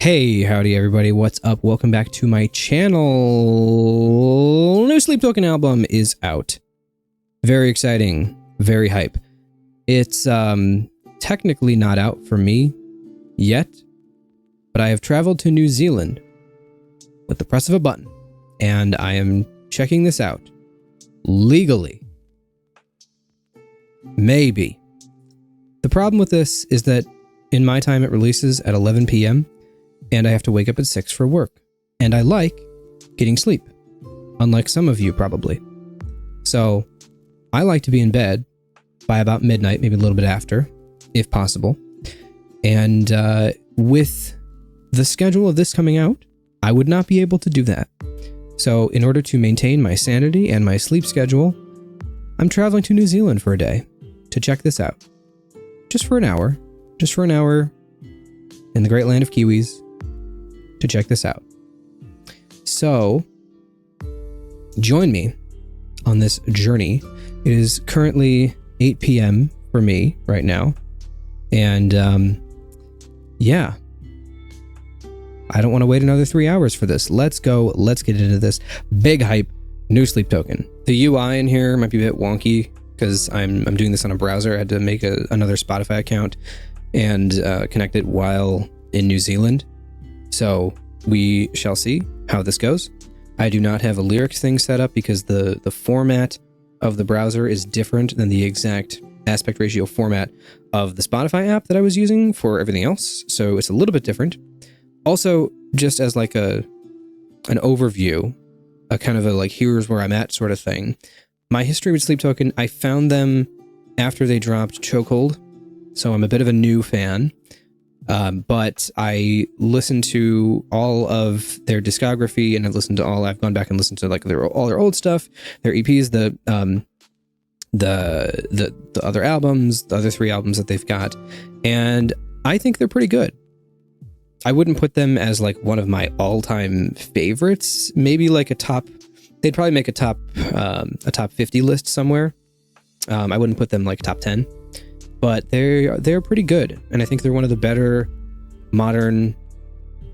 Hey, howdy everybody, what's up? Welcome back to my channel. New Sleep Token album is out. Very exciting, very hype. It's technically not out for me yet, but I have traveled to New Zealand with the press of a button, and I am checking this out legally. Maybe. The problem with this is that in my time it releases at 11 p.m. and I have to wake up at 6 for work. And I like getting sleep, unlike some of you probably. So I like to be in bed by about midnight, maybe a little bit after, if possible. And with the schedule of this coming out, I would not be able to do that. So in order to maintain my sanity and my sleep schedule, I'm traveling to New Zealand for a day to check this out. Just for an hour in the great land of Kiwis to check this out. So join me on this journey. It is currently 8 p.m. for me right now. And yeah, I don't want to wait another 3 hours for this. Let's go. Let's get into this. Big hype, new sleep token. The UI in here might be a bit wonky because I'm doing this on a browser. I had to make another Spotify account and connect it while in New Zealand. So we shall see how this goes. I do not have a lyrics thing set up because the format of the browser is different than the exact aspect ratio format of the Spotify app that I was using for everything else. So it's a little bit different. Also, just as like an overview, a kind of a like, here's where I'm at sort of thing. My history with Sleep Token, I found them after they dropped Chokehold. So I'm a bit of a new fan. But I listened to all of their discography, and I've gone back and listened to like all their old stuff, their EPs, the other albums, the other 3 albums that they've got, and I think they're pretty good. I wouldn't put them as like one of my all-time favorites. Maybe like they'd probably make a top 50 list somewhere. I wouldn't put them like top 10. But they're pretty good, and I think they're one of the better modern.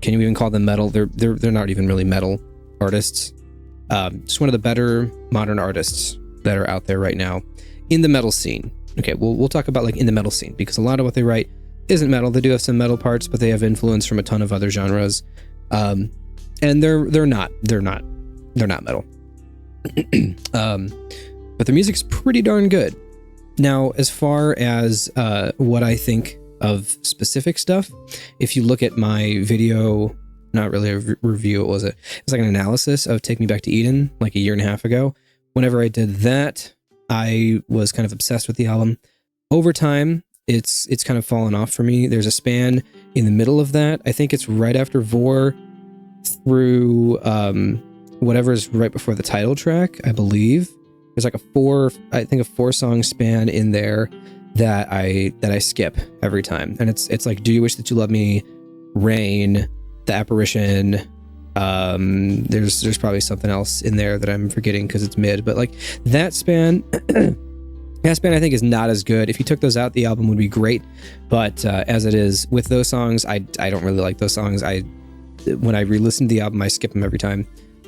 Can you even call them metal? They're not even really metal artists. Just one of the better modern artists that are out there right now in the metal scene. Okay, we'll talk about like in the metal scene, because a lot of what they write isn't metal. They do have some metal parts, but they have influence from a ton of other genres. And they're not metal. But their music's pretty darn good. Now, as far as what I think of specific stuff, if you look at my video, not really a review, it was like an analysis of Take Me Back to Eden, like a year and a half ago. Whenever I did that, I was kind of obsessed with the album. Over time, it's kind of fallen off for me. There's a span in the middle of that. I think it's right after Vor through whatever's right before the title track, I believe. There's like a 4-song span in there that I skip every time, and it's like Do You Wish That You Loved Me, Rain, The Apparition. There's probably something else in there that I'm forgetting because it's mid, but like that span, I think is not as good. If you took those out, the album would be great, but as it is with those songs, I don't really like those songs. When I re-listen to the album, I skip them every time.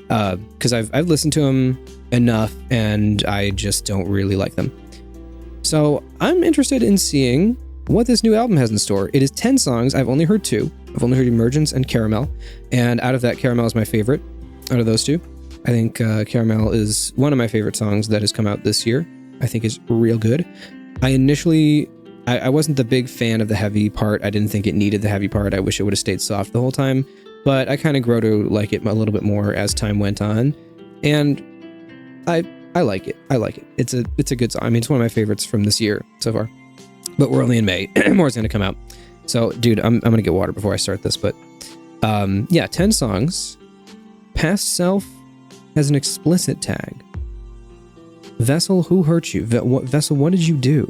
Because I've listened to them enough and I just don't really like them. So I'm interested in seeing what this new album has in store. It is 10 songs. I've only heard 2. I've only heard Emergence and Caramel. And out of that, Caramel is my favorite out of those 2. I think Caramel is one of my favorite songs that has come out this year. I think it's real good. I wasn't the big fan of the heavy part. I didn't think it needed the heavy part. I wish it would have stayed soft the whole time. But I kind of grow to like it a little bit more as time went on, and I like it. I like it. It's a good song. I mean, it's one of my favorites from this year so far. But we're only in May. More is going to come out. So, dude, I'm going to get water before I start this. But yeah, 10 songs. Past Self has an explicit tag. Vessel, who hurt you? Vessel, what did you do?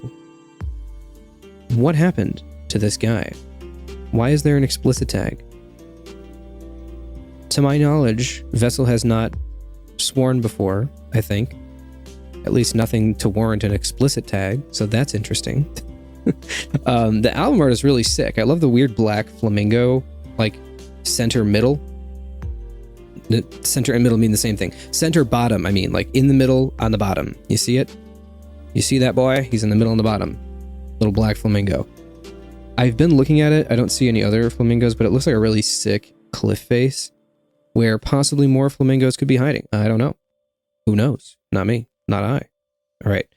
What happened to this guy? Why is there an explicit tag? To my knowledge, Vessel has not sworn before, I think. At least nothing to warrant an explicit tag, so that's interesting. The album art is really sick. I love the weird black flamingo, like center middle. Center and middle mean the same thing. Center bottom, I mean, like in the middle on the bottom. You see it? You see that boy? He's in the middle and the bottom. Little black flamingo. I've been looking at it. I don't see any other flamingos, but it looks like a really sick cliff face where possibly more flamingos could be hiding. I don't know. Who knows? Not me. Not I. All right.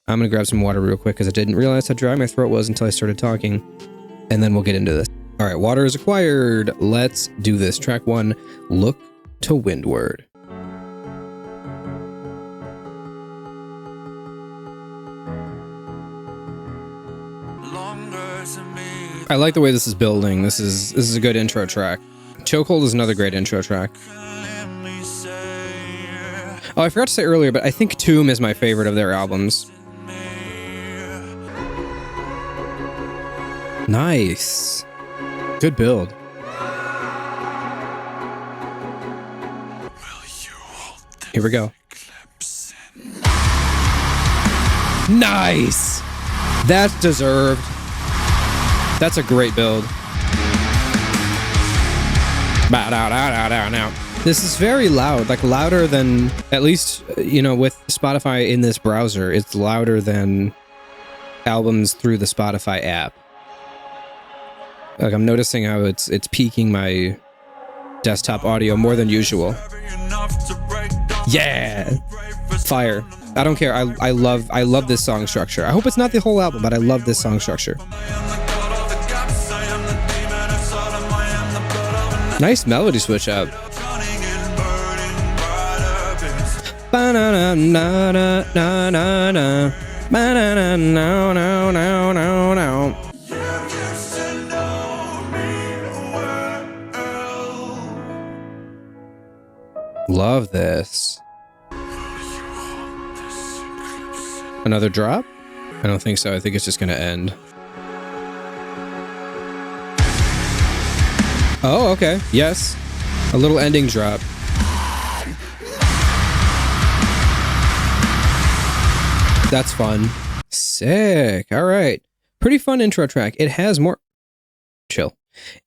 I'm going to grab some water real quick because I didn't realize how dry my throat was until I started talking. And then we'll get into this. All right. Water is acquired. Let's do this. Track 1. Look to windward. I like the way this is building. This is a good intro track. Chokehold is another great intro track. Oh, I forgot to say earlier, but I think Tomb is my favorite of their albums. Nice. Good build. Here we go. Nice! That's deserved. That's a great build. This is very loud, like louder than, at least, you know, with Spotify in this browser, it's louder than albums through the Spotify app. Like I'm noticing how it's peaking my desktop audio more than usual. Yeah! Fire. I don't care. I love this song structure. I hope it's not the whole album, but I love this song structure. Nice melody switch up. Love this. Another drop? I don't think so. I think it's just gonna end. Oh, okay. Yes. A little ending drop. That's fun. Sick. All right. Pretty fun intro track. It has more... Chill.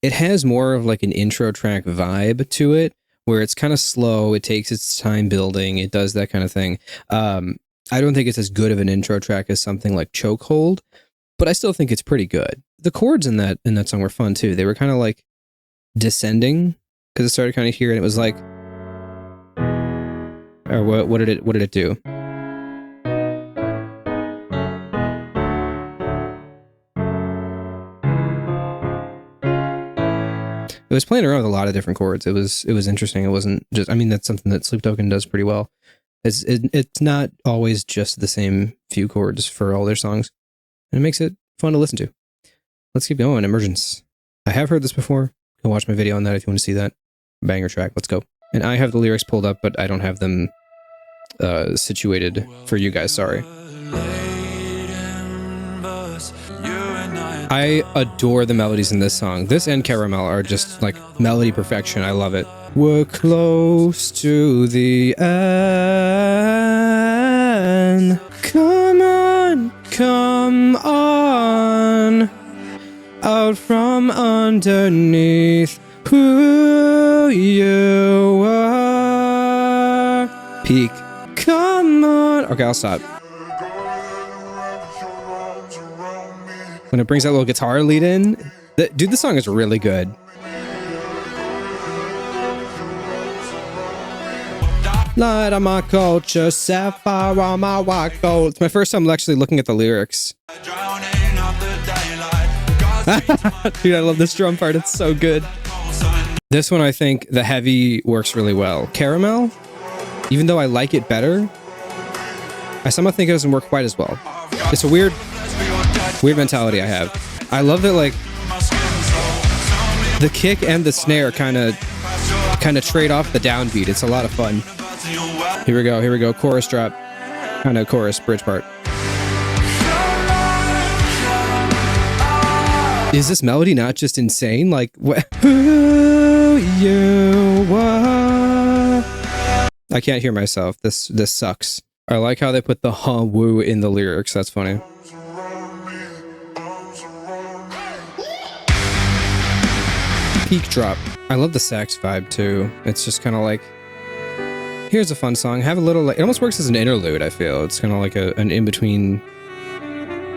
It has more of like an intro track vibe to it, where it's kind of slow. It takes its time building. It does that kind of thing. I don't think it's as good of an intro track as something like Chokehold, but I still think it's pretty good. The chords in that song were fun too. They were kind of like descending because it started kind of here and it was like, or what did it do? It was playing around with a lot of different chords. It was interesting. It wasn't just, I mean, that's something that Sleep Token does pretty well. It's not always just the same few chords for all their songs, and it makes it fun to listen to. Let's keep going. Emergence. I have heard this before. Go watch my video on that if you want to see that. Banger track. Let's go. And I have the lyrics pulled up, but I don't have them situated for you guys. Sorry. I adore the melodies in this song. This and Caramel are just like melody perfection. I love it. We're close to the end. Come on, out from underneath who you are. Peak. Come on. Okay, I'll stop. When it brings that little guitar lead in, dude, the song is really good. Light on my culture, sapphire on my white gold. It's my first time actually looking at the lyrics. Dude, I love this drum part. It's so good. This one, I think the heavy works really well. Caramel, even though I like it better, I somehow think it doesn't work quite as well. It's a weird mentality I have. I love that, like, the kick and the snare kind of trade off the downbeat. It's a lot of fun. Here we go. Chorus drop. Kind of chorus bridge part. Is this melody not just insane? Like, who you are? I can't hear myself. This sucks. I like how they put the woo in the lyrics. That's funny. peak drop. I love the sax vibe too. It's just kind of like, here's a fun song. Have a little, like, it almost works as an interlude, I feel. It's kind of like an in-between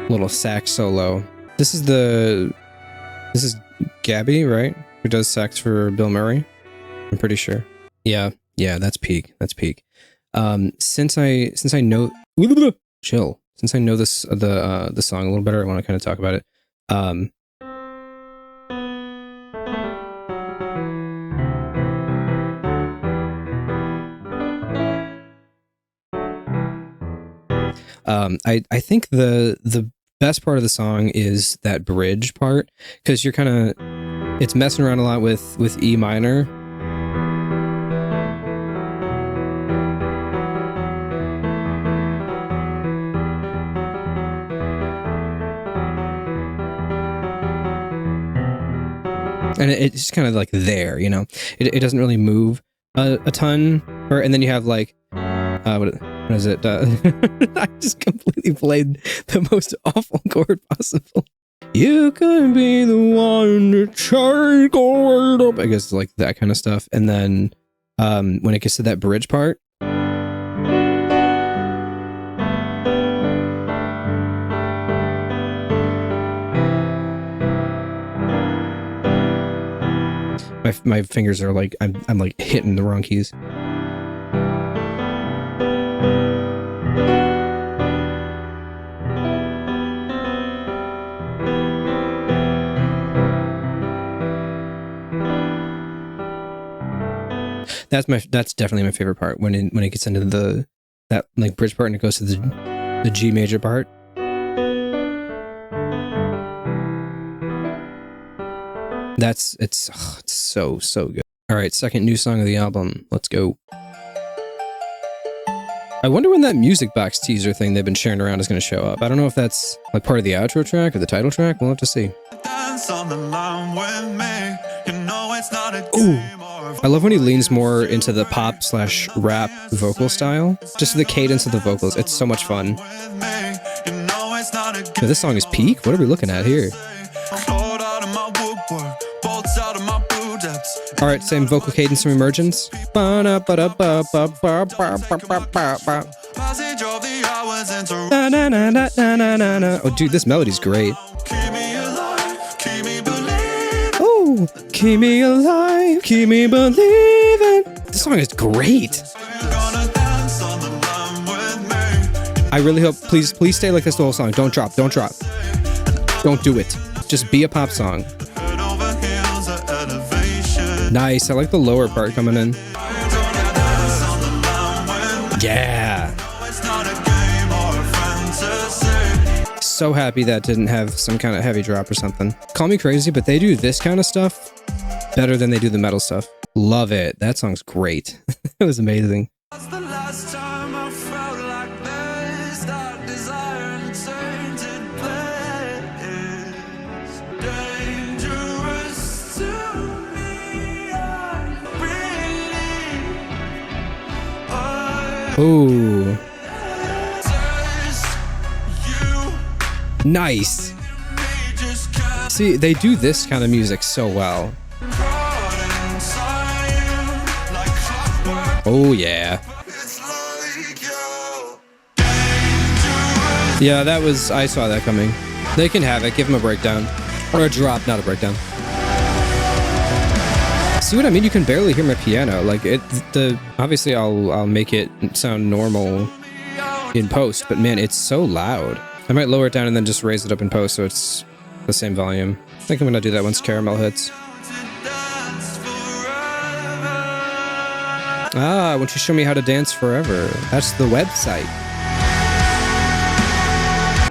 little sax solo. This is Gabby, right? Who does sax for Bill Murray? I'm pretty sure. Yeah, that's peak. That's peak. Since I know chill. Since I know the song a little better, I want to kind of talk about it. I think the best part of the song is that bridge part, because you're kind of, it's messing around a lot with E minor. And it's just kind of like there, you know, it doesn't really move a ton, and then you have like, what is it? I just completely played the most awful chord possible. You could be the one to change the world up. I guess like that kind of stuff. And then when it gets to that bridge part, my fingers are like, I'm like hitting the wrong keys. That's definitely my favorite part, when it gets into that like bridge part and it goes to the G major part. It's so good. All right, second new song of the album. Let's go. I wonder when that music box teaser thing they've been sharing around is going to show up. I don't know if that's like part of the outro track or the title track. We'll have to see. Ooh. I love when he leans more into the pop/rap vocal style. Just the cadence of the vocals. It's so much fun. Yo, this song is peak. What are we looking at here? All right, same vocal cadence from Emergence. Oh, dude, this melody's great. Oh, keep me alive, keep me believing. This song is great. I really hope, please stay like this the whole song. Don't drop. Don't do it. Just be a pop song. Nice. I like the lower part coming in. Yeah. So happy that didn't have some kind of heavy drop or something. Call me crazy, but they do this kind of stuff better than they do the metal stuff. Love it. That song's great. It was amazing. Ooh. Nice. See, they do this kind of music so well. Oh, yeah. Yeah, that was... I saw that coming. They can have it. Give them a breakdown. Or a drop, not a breakdown. See what I mean? You can barely hear my piano. Like, obviously I'll make it sound normal in post, but man, it's so loud. I might lower it down and then just raise it up in post so it's the same volume. I think I'm gonna do that once Caramel hits. Ah, won't you show me how to dance forever? That's the website.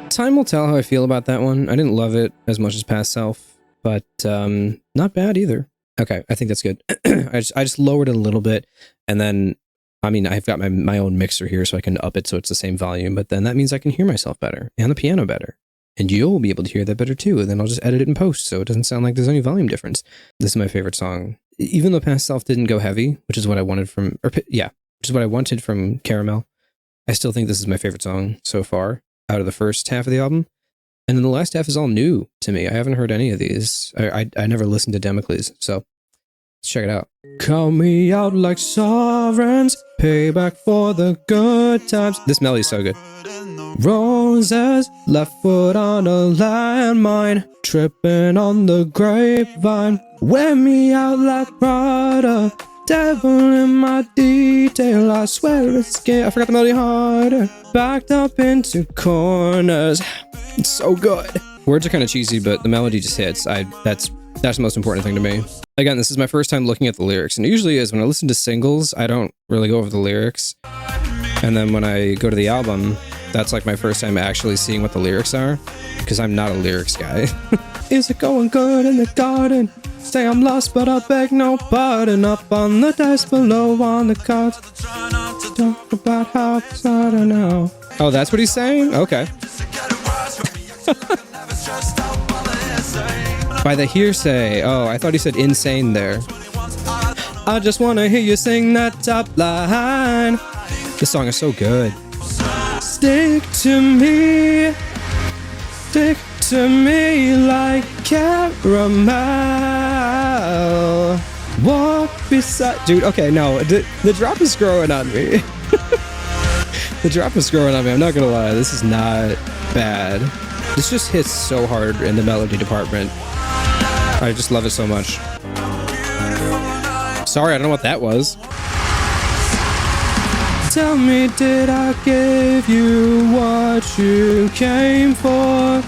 Time will tell how I feel about that one. I didn't love it as much as Past Self, but not bad either. Okay, I think that's good. I just lowered it a little bit, and then, I mean, I've got my own mixer here, so I can up it so it's the same volume, but then that means I can hear myself better, and the piano better. And you'll be able to hear that better too, and then I'll just edit it in post, so it doesn't sound like there's any volume difference. This is my favorite song. Even though Past Self didn't go heavy, which is what I wanted from, which is what I wanted from Caramel, I still think this is my favorite song so far, out of the first half of the album. And then the last half is all new to me. I haven't heard any of these. I never listened to Damocles, so let's check it out. Call me out like sovereigns, payback for the good times. This melody's so good. Roses, left foot on a landmine, tripping on the grapevine. Wear me out like Prada, devil in my detail. I swear it's gay. I forgot the melody harder. Backed up into corners. It's so good. Words are kind of cheesy, but the melody just hits. That's the most important thing to me. Again, this is my first time looking at the lyrics, and it usually is when I listen to singles, I don't really go over the lyrics. And then when I go to the album, that's like my first time actually seeing what the lyrics are, because I'm not a lyrics guy. Is it going good in the garden? Say I'm lost, but I beg no pardon. Up on the dice, below on the cards. Talk about how it's harder now. Oh, that's what he's saying? Okay. By the hearsay. Oh, I thought he said insane there. I just want to hear you sing that top line. This song is so good. Stick to me like caramel. Walk beside... Dude, okay, no, the drop is growing on me. The drop is growing on me, I'm not gonna lie, this is not bad. This just hits so hard in the melody department. I just love it so much. Sorry, I don't know what that was. Tell me, did I give you what you came for?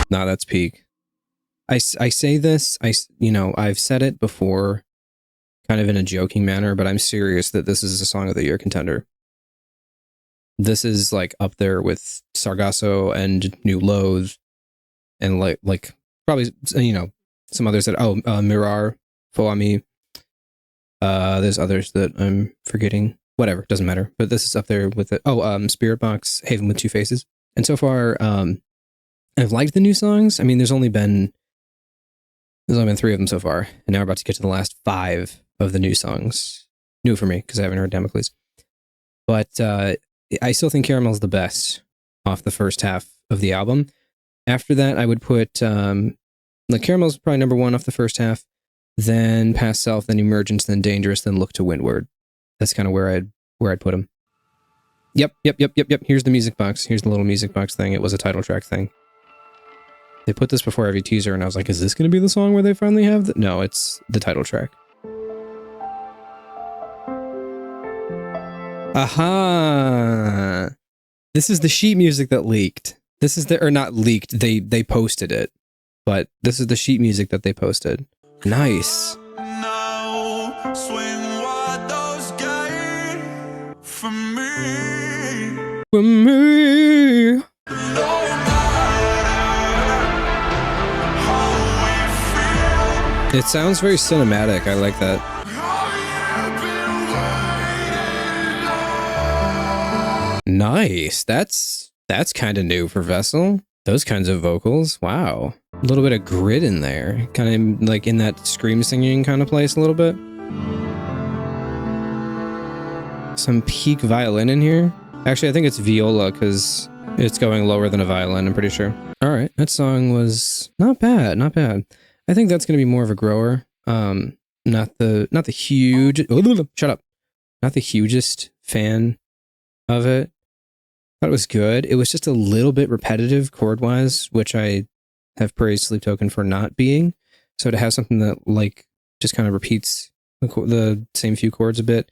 Nah, that's peak. I say this, I've said it before, kind of in a joking manner, but I'm serious that this is a Song of the Year contender. This is like up there with Sargasso and New Loathe, and like probably, some others that, Mirar, Foami. There's others that I'm forgetting. Whatever, doesn't matter. But this is up there with it. Spirit Box, Haven with Two Faces. And so far, I've liked the new songs. I mean, there's only been 3 of them so far, and now we're about to get to the last 5 of the new songs. New for me, because I haven't heard Damocles. But I still think Caramel's the best off the first half of the album. After that, I would put Caramel's probably number 1 off the first half, then Past Self, then Emergence, then Dangerous, then Look to Windward. That's kind of where I'd put him. Yep. Here's the music box. Here's the little music box thing. It was a title track thing. They put this before every teaser, and I was like, is this going to be the song where they finally have the... No, it's the title track. Aha! This is the sheet music that leaked. This is or not leaked, they posted it. But this is the sheet music that they posted. Nice. Now, swing what those gave for me. For me. It sounds very cinematic. I like that. Nice. That's kind of new for Vessel. Those kinds of vocals. Wow. A little bit of grit in there. Kind of like in that scream singing kind of place a little bit. Some peak violin in here. Actually, I think it's viola because it's going lower than a violin, I'm pretty sure. All right. That song was not bad. Not bad. I think that's going to be more of a grower. Not the huge... Oh, shut up. Not the hugest fan of it. Thought it was good. It was just a little bit repetitive chord-wise, which I have praised Sleep Token for not being. So to have something that like just kind of repeats the same few chords a bit,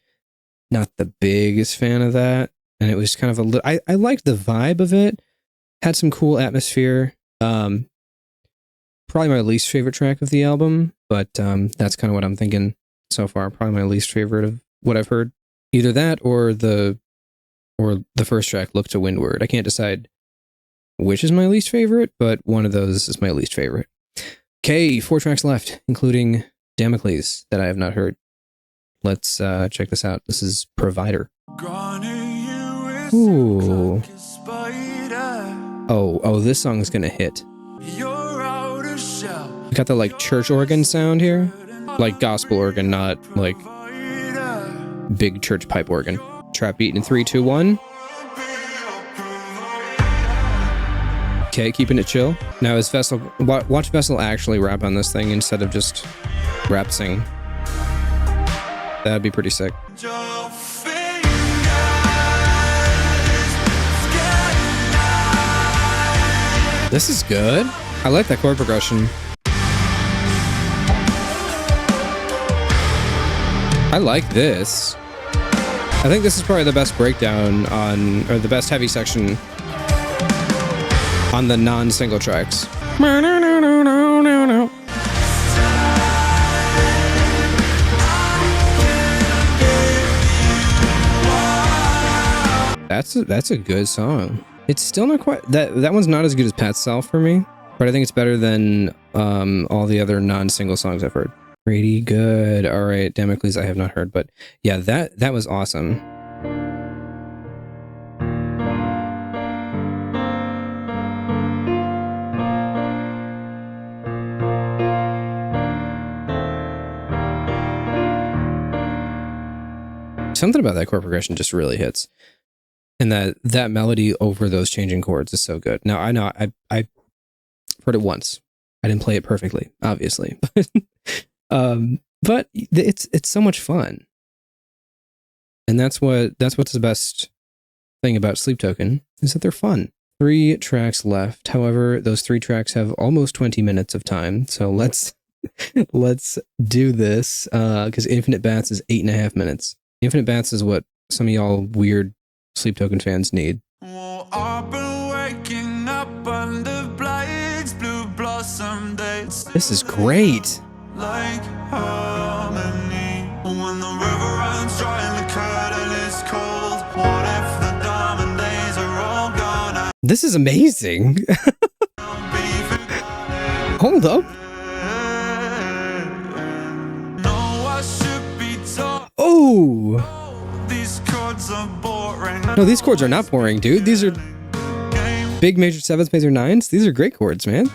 not the biggest fan of that. And it was kind of a little... I liked the vibe of it. Had some cool atmosphere. Probably my least favorite track of the album, but that's kind of what I'm thinking so far. Probably my least favorite of what I've heard. Either that or the first track, Look to Windward. I can't decide which is my least favorite, but one of those is my least favorite. Okay, 4 tracks left, including Damocles that I have not heard. Let's check this out. This is Provider. Ooh. Oh, this song is gonna hit. Got the like church organ sound here, like gospel organ, not like big church pipe organ. Trap beat in 3, 2, 1. Okay, keeping it chill. Now is Vessel, watch Vessel actually rap on this thing instead of just rap sing. That'd be pretty sick. This is good. I like that chord progression. I like this. I think this is probably the best breakdown on, or the best heavy section on the non-single tracks. That's a good song. It's still not quite, that one's not as good as Pat's Self for me, but I think it's better than all the other non-single songs I've heard. Pretty good. All right, Damocles I have not heard, but yeah, that was awesome. Something about that chord progression just really hits. And that melody over those changing chords is so good. Now, I know I heard it once. I didn't play it perfectly, obviously. But it's so much fun. And that's what's the best thing about Sleep Token, is that they're fun. 3 tracks left. However, those 3 tracks have almost 20 minutes of time. So let's do this. Because Infinite Bats is 8.5 minutes. Infinite Bats is what some of y'all weird Sleep Token fans need. Well, I've been waking up under blades, blue blossom dates. This is great. Like harmony. When the river runs dry and the curtain is cold, what if the diamond days are all gone? This is amazing. Hold up. No, I should be taught. Oh. These chords are boring. No, these chords are not boring, dude. These are big major 7s, major 9s. These are great chords, man.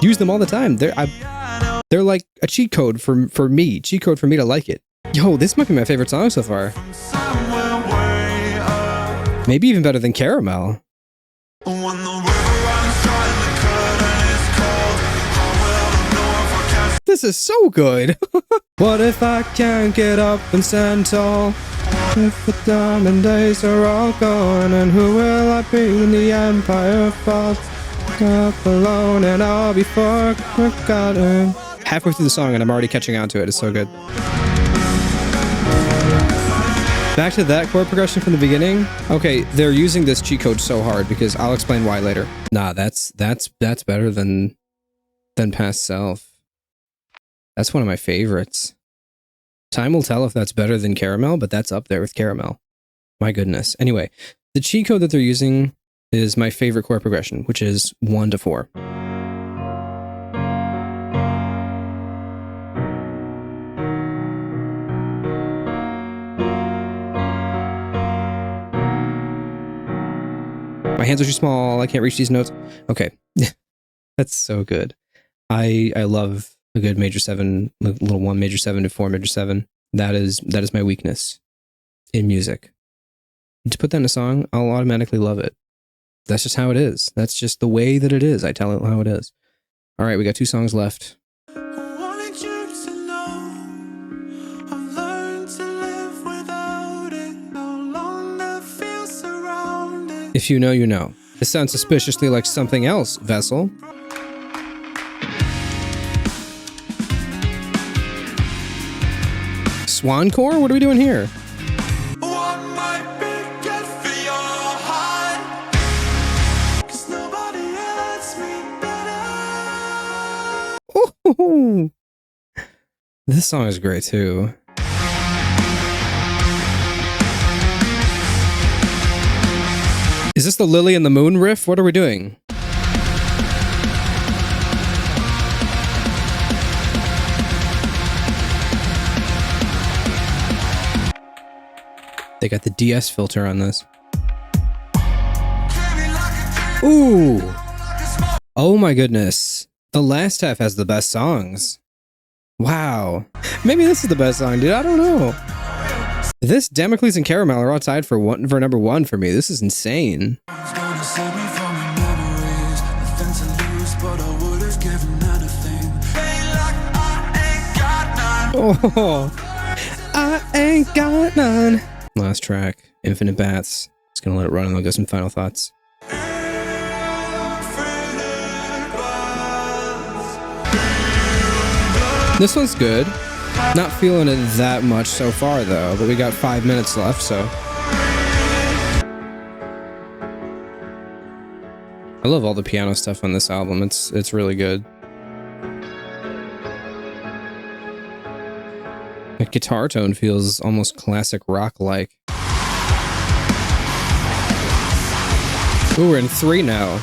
Use them all the time. They're like a cheat code for me. Cheat code for me to like it. Yo, this might be my favorite song so far. Maybe even better than Caramel. This is so good. What if I can't get up and stand tall? If the diamond days are all gone, and who will I be when the empire falls? Up alone and I'll be forgotten. Halfway through the song and I'm already catching on to it. It's so good. Back to that chord progression from the beginning. Okay, they're using this cheat code so hard because I'll explain why later. Nah, that's better than Past Self. That's one of my favorites. Time will tell if that's better than Caramel, but that's up there with Caramel. My goodness. Anyway, the cheat code that they're using is my favorite chord progression, which is 1 to 4. My hands are too small. I can't reach these notes. Okay. That's so good. I love a good major 7, little 1 major 7 to 4 major 7. That is my weakness in music. To put that in a song, I'll automatically love it. That's just how it is. That's just the way that it is. I tell it how it is. All right, we got 2 songs left. If you know, you know. This sounds suspiciously like something else, Vessel. Swancore? What are we doing here? Ooh. This song is great too. Is this the Lily and the Moon riff? What are we doing? They got the DS filter on this. Ooh. Oh my goodness. The last half has the best songs. Wow. Maybe this is the best song, dude. I don't know. This, Damocles and Caramel are outside for number 1 for me. This is insane. Oh, I ain't got none. Last track, Infinite Baths. Just gonna let it run and I'll get some final thoughts. This one's good. Not feeling it that much so far though, but we got 5 minutes left, so. I love all the piano stuff on this album. It's really good. The guitar tone feels almost classic rock-like. Ooh, we're in 3 now.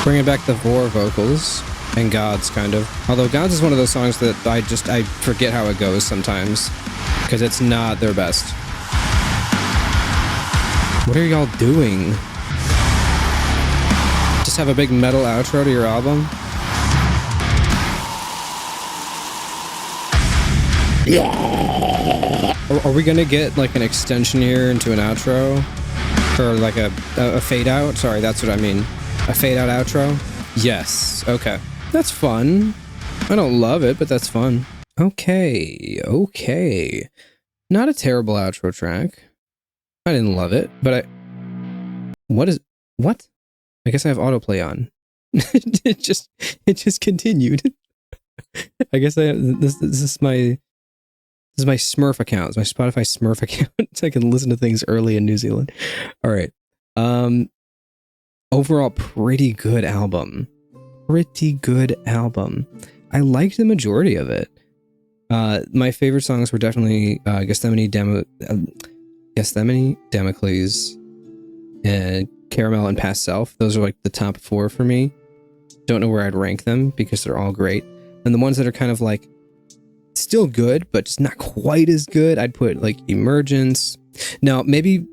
Bringing back the Vor vocals and Gods, kind of. Although Gods is one of those songs that I forget how it goes sometimes because it's not their best. What are y'all doing? Just have a big metal outro to your album? Are we gonna get like an extension here into an outro? Or like a fade out? Sorry, that's what I mean. A fade out outro? Yes. Okay. That's fun. I don't love it, but that's fun. Okay. Not a terrible outro track. I didn't love it, but what? I guess I have autoplay on. it just continued. I guess this is my Smurf account. It's my Spotify Smurf account. So I can listen to things early in New Zealand. All right. Overall, pretty good album. I liked the majority of it. My favorite songs were definitely Gethsemane, Damocles, and Caramel and Past Self. Those are like the top 4 for me. Don't know where I'd rank them because they're all great. And the ones that are kind of like still good, but just not quite as good, I'd put like Emergence. Now, maybe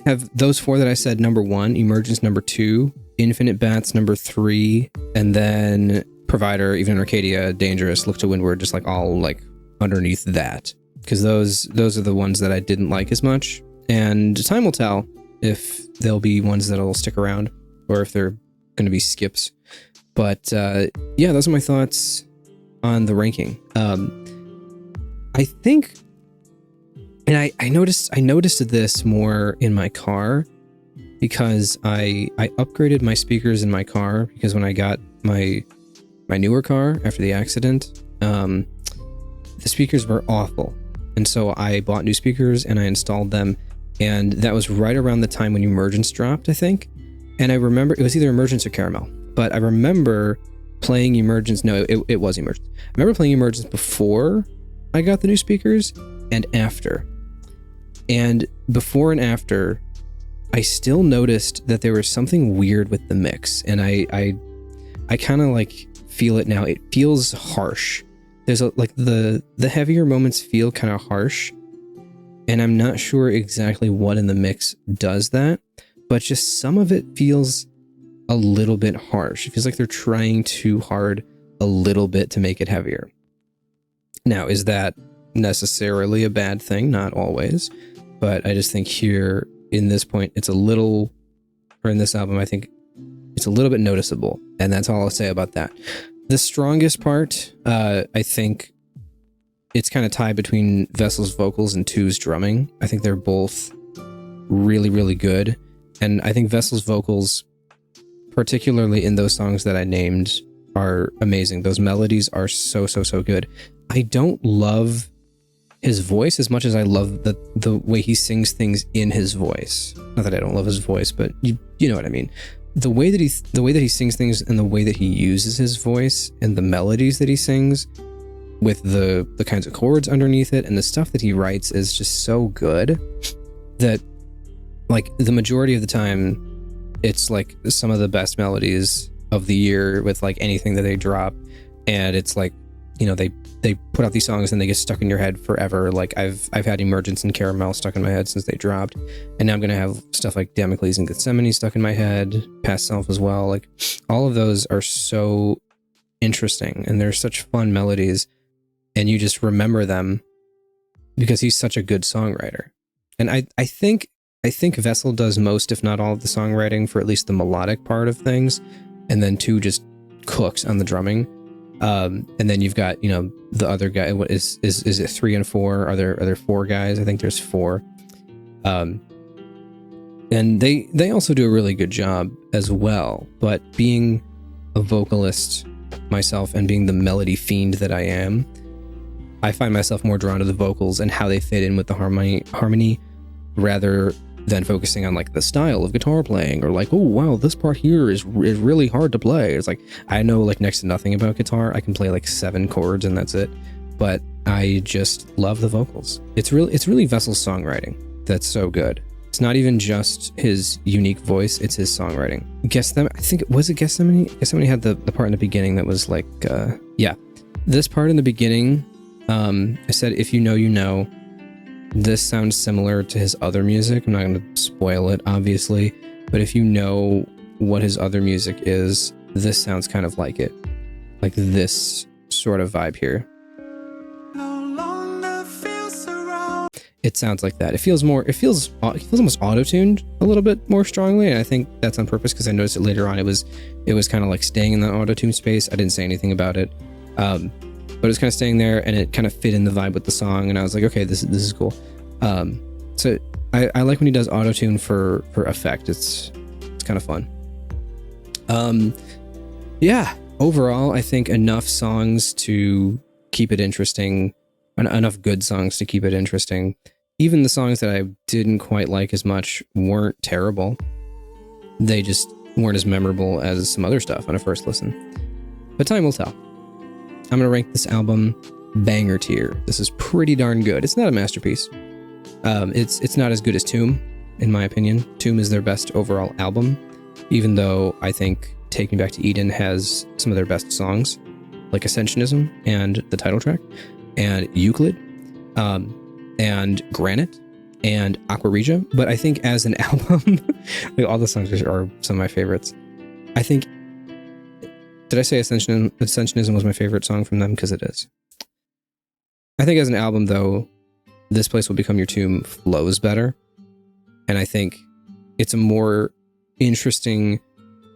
have those 4 that I said number 1, Emergence number 2, Infinite Baths number 3, and then Provider, even Arcadia, Dangerous, Look to Windward, just like all like underneath that. Because those are the ones that I didn't like as much. And time will tell if there'll be ones that'll stick around or if they're going to be skips. But yeah, those are my thoughts on the ranking. I think, and I noticed this more in my car because I upgraded my speakers in my car because when I got my newer car after the accident, the speakers were awful. And so I bought new speakers and I installed them. And that was right around the time when Emergence dropped, I think. And I remember, it was either Emergence or Caramel. But I remember playing Emergence. No, it was Emergence. I remember playing Emergence before I got the new speakers and after. And before and after, I still noticed that there was something weird with the mix. And I kind of like feel it now. It feels harsh. There's like the heavier moments feel kind of harsh. And I'm not sure exactly what in the mix does that, but just some of it feels a little bit harsh. It feels like they're trying too hard a little bit to make it heavier. Now, is that necessarily a bad thing? Not always, but I just think here in this point, it's a little, or in this album, I think it's a little bit noticeable. And that's all I'll say about that. The strongest part, I think, it's kind of tied between Vessel's vocals and Two's drumming. I think they're both really, really good. And I think Vessel's vocals, particularly in those songs that I named, are amazing. Those melodies are so good. I don't love his voice as much as I love the way he sings things in his voice. Not that I don't love his voice, but you know what I mean. The way that he sings things and the way that he uses his voice and the melodies that he sings with the kinds of chords underneath it and the stuff that he writes is just so good that like the majority of the time it's like some of the best melodies of the year with like anything that they drop. And it's like, you know, they put out these songs and they get stuck in your head forever. Like I've had Emergence and Caramel stuck in my head since they dropped, and now I'm gonna have stuff like Damocles and Gethsemane stuck in my head, Past Self as well. Like all of those are so interesting and they're such fun melodies. And you just remember them because he's such a good songwriter. And I think Vessel does most, if not all, of the songwriting for at least the melodic part of things. And then Two just cooks on the drumming. And then you've got, the other guy. What is it 3 and 4? Are there 4 guys? I think there's 4. And they also do a really good job as well. But being a vocalist myself and being the melody fiend that I am, I find myself more drawn to the vocals and how they fit in with the harmony rather than focusing on like the style of guitar playing or like, oh wow, this part here is really hard to play. It's like, I know like next to nothing about guitar. I can play like 7 chords and that's it. But I just love the vocals. It's really Vessel's songwriting that's so good. It's not even just his unique voice, it's his songwriting. I think it was Gethsemane? Gethsemane had the part in the beginning that was like, this part in the beginning, I said, if you know, you know. This sounds similar to his other music. I'm not going to spoil it, obviously, but if you know what his other music is, this sounds kind of like it. Like this sort of vibe here. It sounds like that. It feels almost auto-tuned a little bit more strongly, and I think that's on purpose because I noticed it later on. It was kind of like staying in the auto-tune space. I didn't say anything about it, but it was kind of staying there, and it kind of fit in the vibe with the song. And I was like, okay, this is cool. So I like when he does auto-tune for effect. It's kind of fun. Yeah. Overall, I think enough songs to keep it interesting. Enough good songs to keep it interesting. Even the songs that I didn't quite like as much weren't terrible. They just weren't as memorable as some other stuff on a first listen. But time will tell. I'm going to rank this album banger tier. This is pretty darn good. It's not a masterpiece. It's not as good as Tomb, in my opinion. Tomb is their best overall album, even though I think Take Me Back to Eden has some of their best songs, like Ascensionism and the title track, and Euclid, and Granite, and Aqua Regia. But I think as an album, like all the songs are some of my favorites. I think, did I say Ascensionism was my favorite song from them? Because it is. I think as an album, though, This Place Will Become Your Tomb flows better. And I think it's a more interesting,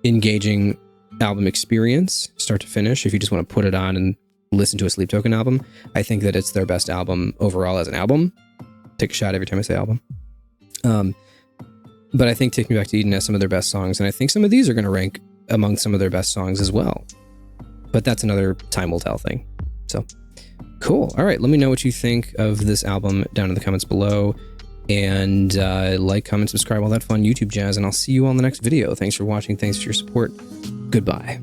engaging album experience, start to finish, if you just want to put it on and listen to a Sleep Token album. I think that it's their best album overall as an album. Take a shot every time I say album. But I think Take Me Back to Eden has some of their best songs, and I think some of these are going to rank among some of their best songs as well. But that's another time will tell thing. So, cool. All right, let me know what you think of this album down in the comments below. And like, comment, subscribe, all that fun YouTube jazz, and I'll see you on the next video. Thanks for watching. Thanks for your support. Goodbye.